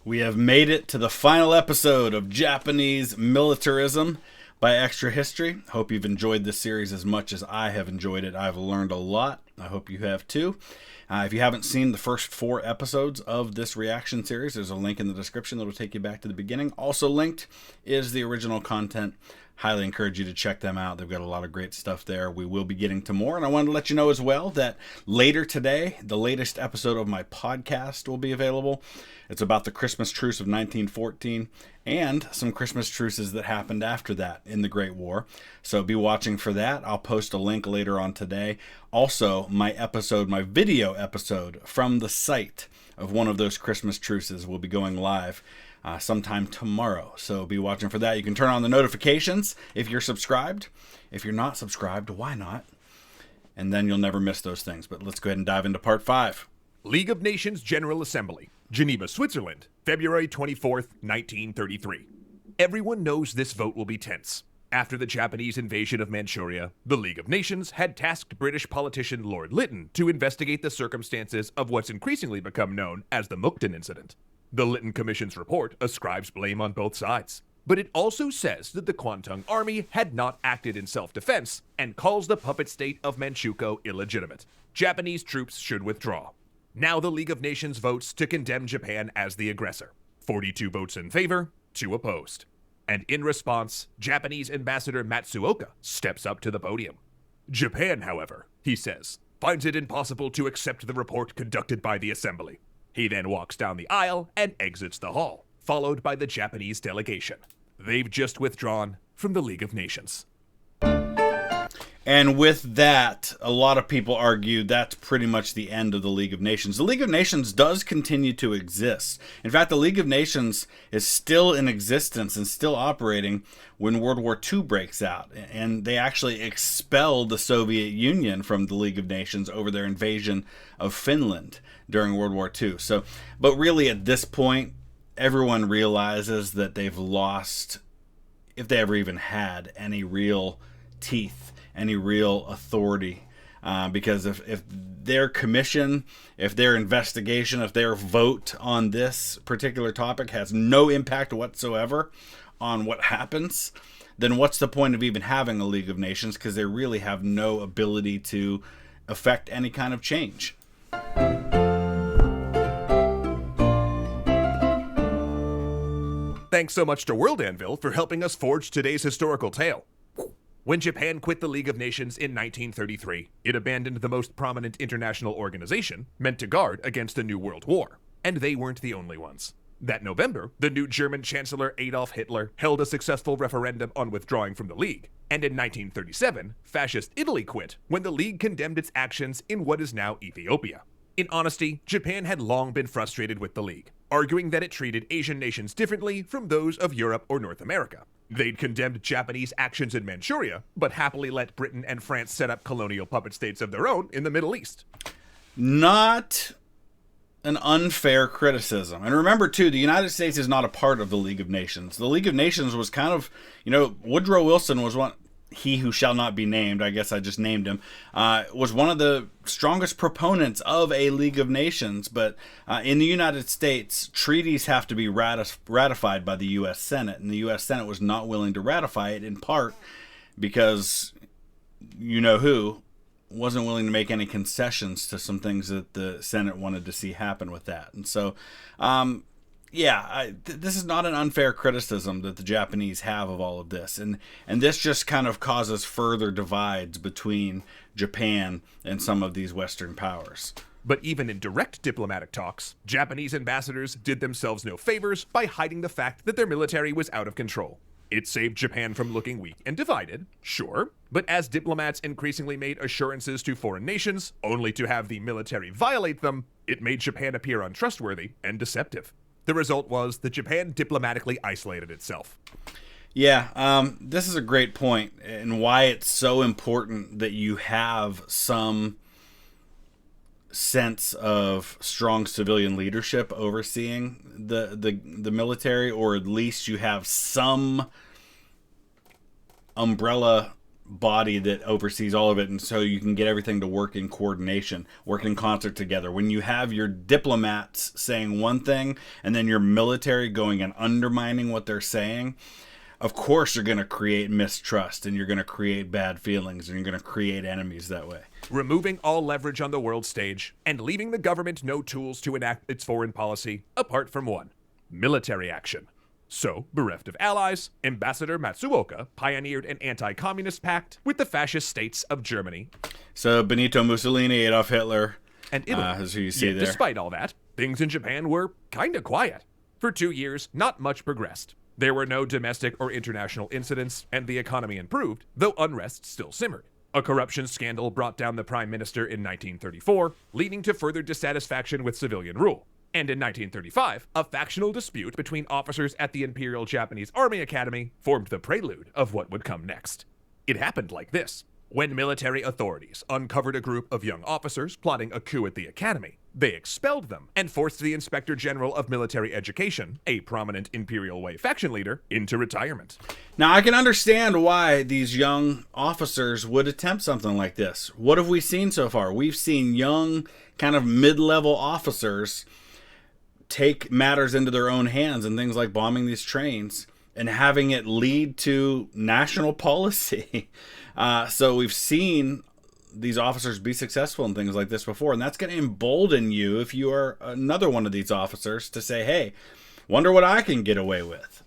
We have made it to the final episode of Japanese Militarism by Extra History. Hope you've enjoyed this series as much as I have enjoyed it. I've learned a lot. I hope you have too. If you haven't seen the first 4 episodes of this reaction series, there's a link in the description that will take you back to the beginning. Also linked is the original content. Highly encourage you to check them out. They've got a lot of great stuff there. We will be getting to more. And I wanted to let you know as well that later today, the latest episode of my podcast will be available. It's about the Christmas truce of 1914 and some Christmas truces that happened after that in the Great War. So be watching for that. I'll post a link later on today. Also, my video episode from the site of one of those Christmas truces will be going live sometime tomorrow. So be watching for that. You can turn on the notifications if you're subscribed. If you're not subscribed, why not? And then you'll never miss those things. But let's go ahead and dive into part 5. League of Nations General Assembly, Geneva, Switzerland, February 24th, 1933. Everyone knows this vote will be tense. After the Japanese invasion of Manchuria, the League of Nations had tasked British politician Lord Lytton to investigate the circumstances of what's increasingly become known as the Mukden Incident. The Lytton Commission's report ascribes blame on both sides, but it also says that the Kwantung Army had not acted in self-defense and calls the puppet state of Manchukuo illegitimate. Japanese troops should withdraw. Now the League of Nations votes to condemn Japan as the aggressor. 42 votes in favor, 2 opposed. And in response, Japanese Ambassador Matsuoka steps up to the podium. Japan, however, he says, finds it impossible to accept the report conducted by the Assembly. He then walks down the aisle and exits the hall, followed by the Japanese delegation. They've just withdrawn from the League of Nations. And with that, a lot of people argue that's pretty much the end of the League of Nations. The League of Nations does continue to exist. In fact, the League of Nations is still in existence and still operating when World War II breaks out. And they actually expelled the Soviet Union from the League of Nations over their invasion of Finland during World War II. But really at this point, everyone realizes that they've lost, if they ever even had, any real teeth, any real authority, because if their commission, if their investigation, if their vote on this particular topic has no impact whatsoever on what happens, then what's the point of even having a League of Nations? Because they really have no ability to affect any kind of change. Thanks so much to World Anvil for helping us forge today's historical tale. When Japan quit the League of Nations in 1933, it abandoned the most prominent international organization meant to guard against a new world war. And they weren't the only ones. That November, the new German Chancellor Adolf Hitler held a successful referendum on withdrawing from the League. And in 1937, fascist Italy quit when the League condemned its actions in what is now Ethiopia. In honesty, Japan had long been frustrated with the League, arguing that it treated Asian nations differently from those of Europe or North America. They'd condemned Japanese actions in Manchuria, but happily let Britain and France set up colonial puppet states of their own in the Middle East. Not an unfair criticism. And remember, too, the United States is not a part of the League of Nations. The League of Nations was kind of, Woodrow Wilson was one, he who shall not be named, I guess I just named him, was one of the strongest proponents of a League of Nations. But in the United States, treaties have to be ratified by the U.S. Senate. And the U.S. Senate was not willing to ratify it, in part because you-know-who wasn't willing to make any concessions to some things that the Senate wanted to see happen with that. And so, this is not an unfair criticism that the Japanese have of all of this. And this just kind of causes further divides between Japan and some of these Western powers. But even in direct diplomatic talks, Japanese ambassadors did themselves no favors by hiding the fact that their military was out of control. It saved Japan from looking weak and divided, sure, but as diplomats increasingly made assurances to foreign nations, only to have the military violate them, it made Japan appear untrustworthy and deceptive. The result was that Japan diplomatically isolated itself. Yeah, this is a great point, and why it's so important that you have some sense of strong civilian leadership overseeing the military, or at least you have some umbrella body that oversees all of it, and so you can get everything to work in coordination, work in concert together. When you have your diplomats saying one thing and then your military going and undermining what they're saying, of course you're going to create mistrust, and you're going to create bad feelings, and you're going to create enemies that way. Removing all leverage on the world stage and leaving the government no tools to enact its foreign policy apart from one: military action. So, bereft of allies, Ambassador Matsuoka pioneered an anti-communist pact with the fascist states of Germany. So Benito Mussolini, Adolf Hitler, and Italy. Is who you see there. Despite all that, things in Japan were kinda quiet. For 2 years, not much progressed. There were no domestic or international incidents, and the economy improved, though unrest still simmered. A corruption scandal brought down the prime minister in 1934, leading to further dissatisfaction with civilian rule. And in 1935, a factional dispute between officers at the Imperial Japanese Army Academy formed the prelude of what would come next. It happened like this. When military authorities uncovered a group of young officers plotting a coup at the academy, they expelled them and forced the Inspector General of Military Education, a prominent Imperial Way faction leader, into retirement. Now, I can understand why these young officers would attempt something like this. What have we seen so far? We've seen young, kind of mid-level officers take matters into their own hands and things like bombing these trains and having it lead to national policy. So we've seen these officers be successful in things like this before, and that's going to embolden you if you are another one of these officers to say, hey, wonder what I can get away with.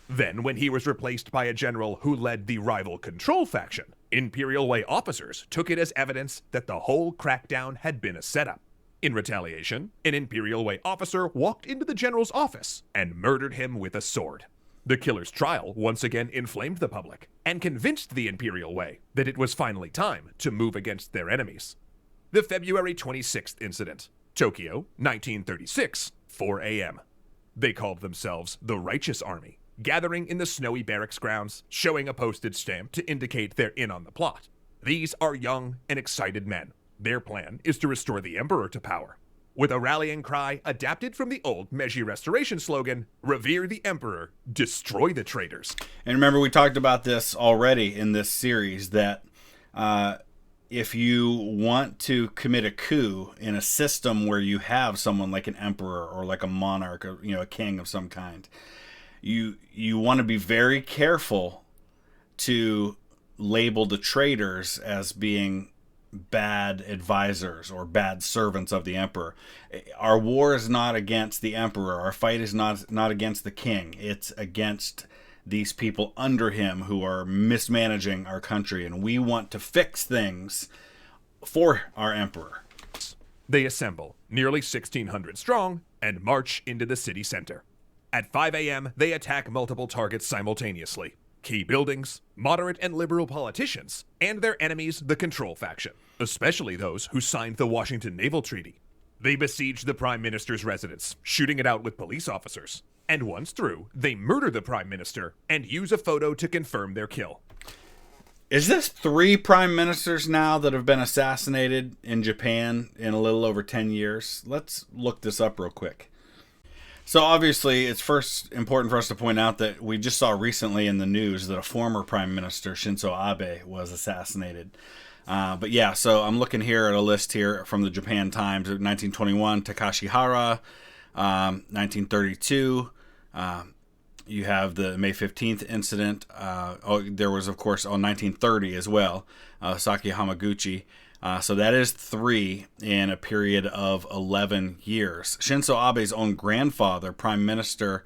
Then, when he was replaced by a general who led the rival control faction, Imperial Way officers took it as evidence that the whole crackdown had been a setup. In retaliation, an Imperial Way officer walked into the general's office and murdered him with a sword. The killer's trial once again inflamed the public and convinced the Imperial Way that it was finally time to move against their enemies. The February 26th incident, Tokyo, 1936, 4 a.m. They called themselves the Righteous Army, gathering in the snowy barracks grounds, showing a postage stamp to indicate they're in on the plot. These are young and excited men. Their plan is to restore the emperor to power. With a rallying cry adapted from the old Meiji Restoration slogan, "Revere the Emperor, destroy the traitors." And remember, we talked about this already in this series, that if you want to commit a coup in a system where you have someone like an emperor or like a monarch, or a king of some kind, you want to be very careful to label the traitors as being bad advisors or bad servants of the emperor. Our war is not against the emperor. Our fight is not against the king. It's against these people under him who are mismanaging our country, and we want to fix things for our emperor. They assemble, nearly 1,600 strong, and march into the city center. At 5 a.m., they attack multiple targets simultaneously. Key buildings, moderate and liberal politicians, and their enemies, the Control faction, especially those who signed the Washington Naval Treaty. They besiege the Prime Minister's residence, shooting it out with police officers. And once through, they murder the Prime Minister and use a photo to confirm their kill. Is this 3 prime ministers now that have been assassinated in Japan in a little over 10 years? Let's look this up real quick. So obviously, it's first important for us to point out that we just saw recently in the news that a former Prime Minister, Shinzo Abe, was assassinated. But yeah, so I'm looking here at a list here from the Japan Times. 1921, Takashi Hara. 1932, you have the May 15th incident. There was, of course, on 1930 as well, Saki Hamaguchi. So that is 3 in a period of 11 years. Shinzo Abe's own grandfather, Prime Minister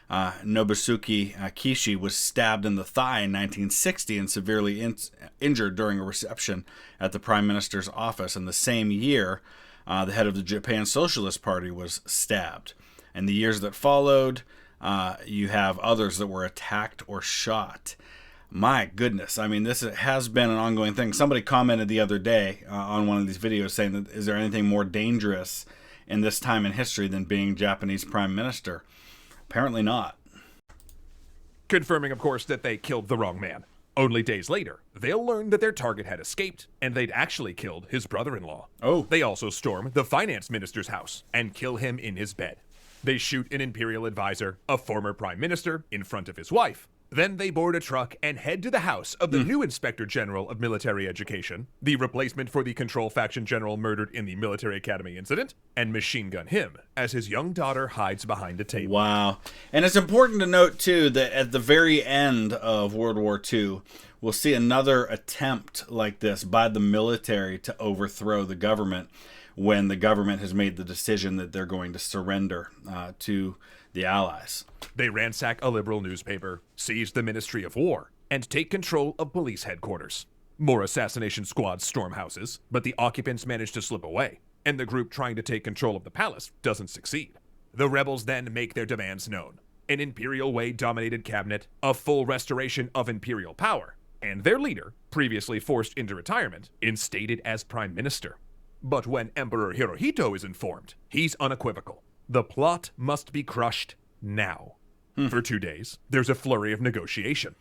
Nobusuke Kishi, was stabbed in the thigh in 1960 and severely injured during a reception at the Prime Minister's office. And the same year, the head of the Japan Socialist Party was stabbed. And the years that followed, you have others that were attacked or shot. My goodness. I mean, this has been an ongoing thing. Somebody commented the other day on one of these videos saying that, is there anything more dangerous in this time in history than being Japanese prime minister? Apparently not. Confirming, of course, that they killed the wrong man. Only days later, they'll learn that their target had escaped, and they'd actually killed his brother-in-law. Oh. They also storm the finance minister's house and kill him in his bed. They shoot an imperial advisor, a former prime minister, in front of his wife. Then they board a truck and head to the house of the new Inspector General of Military Education, the replacement for the Control Faction General murdered in the Military Academy incident, and machine gun him as his young daughter hides behind a table. Wow. And it's important to note, too, that at the very end of World War II, we'll see another attempt like this by the military to overthrow the government when the government has made the decision that they're going to surrender to the Allies. They ransack a liberal newspaper, seize the Ministry of War, and take control of police headquarters. More assassination squads storm houses, but the occupants manage to slip away, and the group trying to take control of the palace doesn't succeed. The rebels then make their demands known: an Imperial Way-dominated cabinet, a full restoration of imperial power, and their leader, previously forced into retirement, instated as prime minister. But when Emperor Hirohito is informed, he's unequivocal. The plot must be crushed now. For 2 days, there's a flurry of negotiation.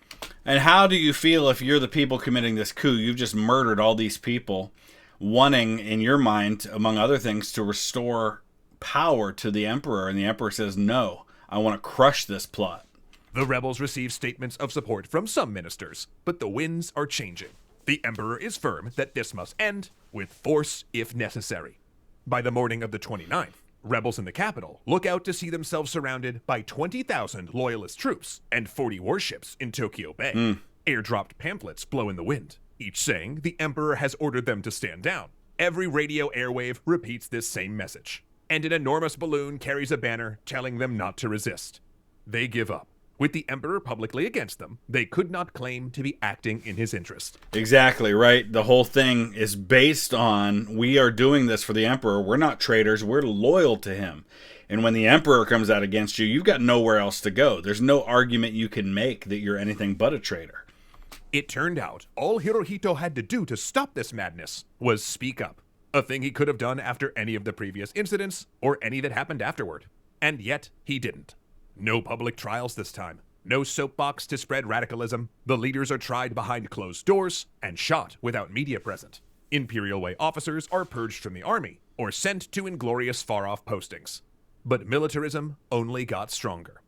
And how do you feel if you're the people committing this coup? You've just murdered all these people, wanting, in your mind, among other things, to restore power to the emperor. And the emperor says, no, I want to crush this plot. The rebels receive statements of support from some ministers, but the winds are changing. The emperor is firm that this must end with force if necessary. By the morning of the 29th, rebels in the capital look out to see themselves surrounded by 20,000 loyalist troops and 40 warships in Tokyo Bay. Airdropped pamphlets blow in the wind, each saying the emperor has ordered them to stand down. Every radio airwave repeats this same message, and an enormous balloon carries a banner telling them not to resist. They give up. With the emperor publicly against them, they could not claim to be acting in his interest. Exactly, right? The whole thing is based on, we are doing this for the emperor. We're not traitors. We're loyal to him. And when the emperor comes out against you, you've got nowhere else to go. There's no argument you can make that you're anything but a traitor. It turned out all Hirohito had to do to stop this madness was speak up, a thing he could have done after any of the previous incidents or any that happened afterward. And yet, he didn't. No public trials this time. No soapbox to spread radicalism. The leaders are tried behind closed doors and shot without media present. Imperial Way officers are purged from the army or sent to inglorious far-off postings. But militarism only got stronger.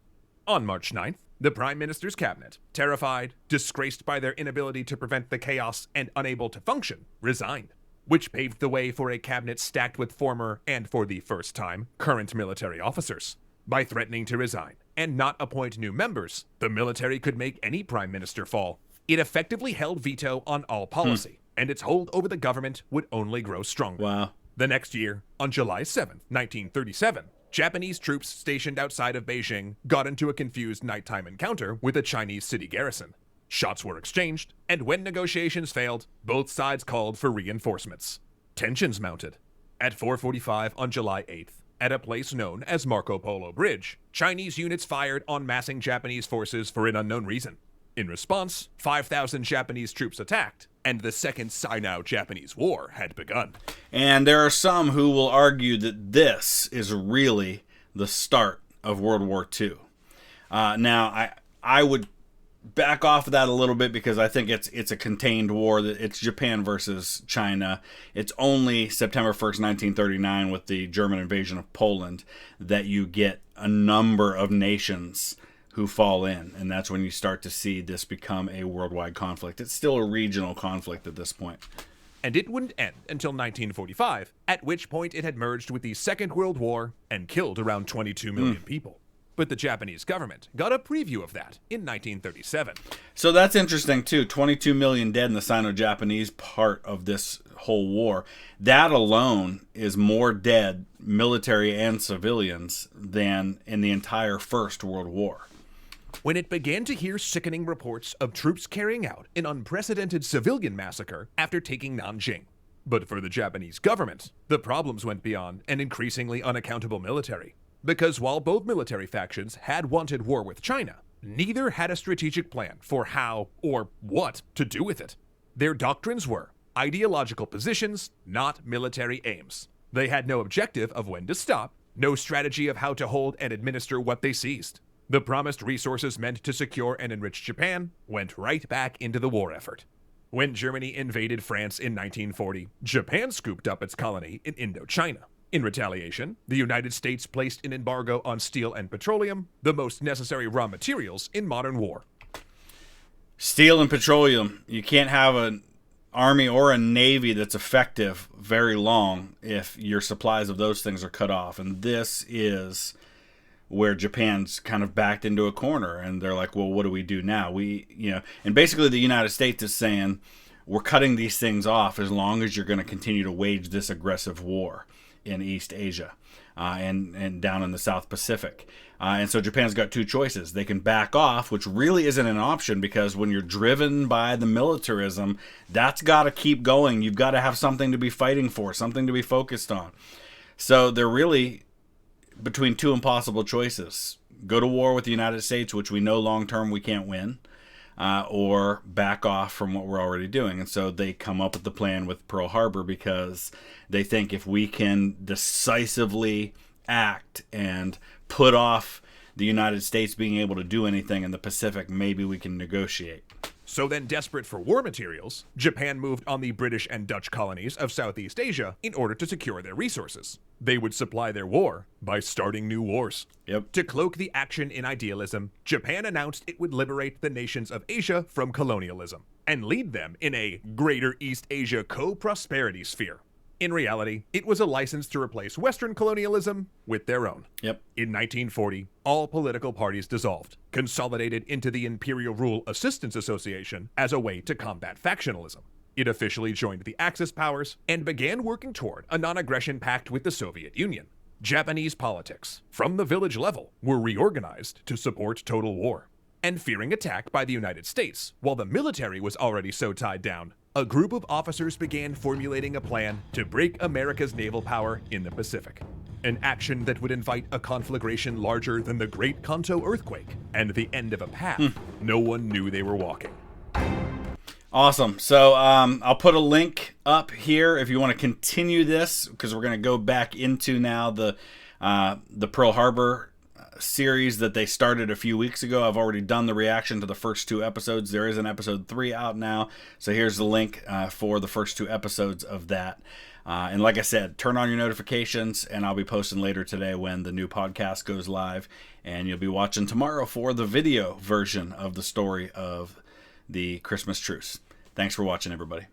On March 9th, the Prime Minister's cabinet, terrified, disgraced by their inability to prevent the chaos, and unable to function, resigned, which paved the way for a cabinet stacked with former, and for the first time, current military officers. By threatening to resign and not appoint new members, the military could make any prime minister fall. It effectively held veto on all policy, and its hold over the government would only grow stronger. Wow. The next year, on July 7, 1937, Japanese troops stationed outside of Beijing got into a confused nighttime encounter with a Chinese city garrison. Shots were exchanged, and when negotiations failed, both sides called for reinforcements. Tensions mounted. At 4:45 on July 8th, at a place known as Marco Polo Bridge, Chinese units fired on massing Japanese forces for an unknown reason. In response, 5,000 Japanese troops attacked, and the Second Sino-Japanese War had begun. And there are some who will argue that this is really the start of World War II. Now, I would back off of that a little bit because I think it's a contained war. It's Japan versus China. It's only September 1st, 1939, with the German invasion of Poland, that you get a number of nations who fall in, and that's when you start to see this become a worldwide conflict. It's still a regional conflict at this point. And it wouldn't end until 1945, at which point it had merged with the Second World War and killed around 22 million people. But the Japanese government got a preview of that in 1937. So that's interesting, too. 22 million dead in the Sino-Japanese part of this whole war. That alone is more dead, military and civilians, than in the entire First World War. When it began to hear sickening reports of troops carrying out an unprecedented civilian massacre after taking Nanjing. But for the Japanese government, the problems went beyond an increasingly unaccountable military. Because while both military factions had wanted war with China, neither had a strategic plan for how or what to do with it. Their doctrines were ideological positions, not military aims. They had no objective of when to stop, no strategy of how to hold and administer what they seized. The promised resources meant to secure and enrich Japan went right back into the war effort. When Germany invaded France in 1940, Japan scooped up its colony in Indochina. In retaliation, the United States placed an embargo on steel and petroleum, the most necessary raw materials in modern war. Steel and petroleum. You can't have an army or a navy that's effective very long if your supplies of those things are cut off. And this is where Japan's kind of backed into a corner, and they're like, well, what do we do now? And basically the United States is saying, we're cutting these things off as long as you're going to continue to wage this aggressive war in East Asia and down in the South Pacific. And so Japan's got two choices. They can back off, which really isn't an option, because when you're driven by the militarism, that's got to keep going. You've got to have something to be fighting for, something to be focused on. So they're really between two impossible choices. Go to war with the United States, which we know long-term we can't win, or back off from what we're already doing. And so they come up with the plan with Pearl Harbor, because they think if we can decisively act and put off the United States being able to do anything in the Pacific, maybe we can negotiate. So then, desperate for war materials, Japan moved on the British and Dutch colonies of Southeast Asia in order to secure their resources. They would supply their war by starting new wars. Yep. To cloak the action in idealism, Japan announced it would liberate the nations of Asia from colonialism and lead them in a Greater East Asia co-prosperity sphere. In reality, it was a license to replace Western colonialism with their own. Yep. In 1940, all political parties dissolved, consolidated into the Imperial Rule Assistance Association as a way to combat factionalism. It officially joined the Axis powers and began working toward a non-aggression pact with the Soviet Union. Japanese politics, from the village level, were reorganized to support total war. And fearing attack by the United States, while the military was already so tied down, a group of officers began formulating a plan to break America's naval power in the Pacific. An action that would invite a conflagration larger than the Great Kanto earthquake and the end of a path no one knew they were walking. Awesome. So I'll put a link up here if you want to continue this, because we're going to go back into now the Pearl Harbor series that they started a few weeks ago. I've already done the reaction to the first two episodes. There is an episode 3 out now. So here's the link for the first 2 episodes of that. And like I said, turn on your notifications, and I'll be posting later today when the new podcast goes live. And you'll be watching tomorrow for the video version of the story of the Christmas truce. Thanks for watching, everybody.